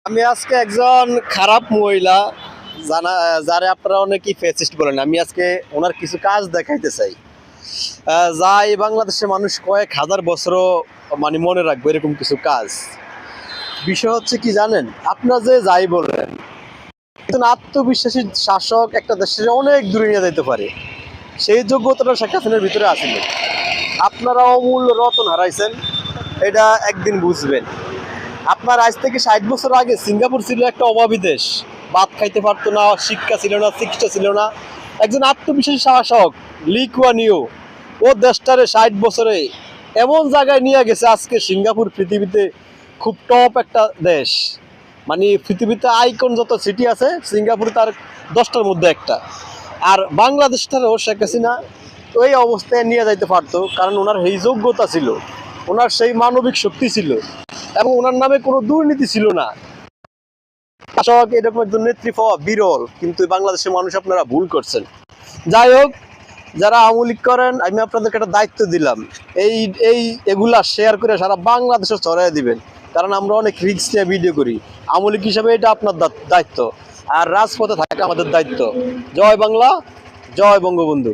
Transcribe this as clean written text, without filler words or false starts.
আমি আজকে একজন খারাপ মহিলা যারে আপনারা অনেকেই ফেসিস্ট বলেন। আমি আজকে ওনার কিছু কাজ দেখাইতে চাই, যা এই বাংলাদেশের মানুষ কয়েক হাজার বছরও মানে মনে রাখবে এরকম কিছু কাজ। বিষয় হচ্ছে কি জানেন, আপনারা যে যাই বলেন, একজন আত্মবিশ্বাসী শাসক একটা দেশের অনেক দূরে নিয়ে যেতে পারে। সেই যোগ্যতাটা শেখ হাসিনার ভিতরে আসলে আপনারা অমূল্য রতন হারাইছেন, এটা একদিন বুঝবেন। আপনার আজ থেকে 60 বছর আগে সিঙ্গাপুর ছিল একটা অভাবী দেশ, ভাত খাইতে পারতো না, শিক্ষা ছিল না, চিকিৎসা ছিল না। একজন আত্মবিশ্বাসী শাসক লি কুয়ান ইউ ও দেশটারে 60 বছরে এমন জায়গায় নিয়ে গেছে। আজকে সিঙ্গাপুর পৃথিবীতে খুব টপ একটা দেশ, মানে পৃথিবীতে আইকন যত সিটি আছে সিঙ্গাপুর তার 10টার মধ্যে একটা। আর বাংলাদেশটারও শেখ হাসিনা ওই অবস্থায় নিয়ে যাইতে পারতো, কারণ ওনার এই যোগ্যতা ছিল, ওনার সেই মানবিক শক্তি ছিল এবং ওনার নামে কোনো দুর্নীতি ছিল না। শাসক এরকম একজন নেত্রী পাওয়া বিরল, কিন্তু বাংলাদেশের মানুষ আপনারা ভুল করছেন। যাই হোক, যারা আওয়ামী লীগ করেন, আমি আপনাদেরকে একটা দায়িত্ব দিলাম, এই এই এগুলা শেয়ার করে সারা বাংলাদেশে ছড়াই দিবেন, কারণ আমরা অনেক রিস্ক নিয়ে ভিডিও করি। আওয়ামী লীগ হিসাবে এটা আপনার দায়িত্ব, আর রাজপথে থাকা আমাদের দায়িত্ব। জয় বাংলা, জয় বঙ্গবন্ধু।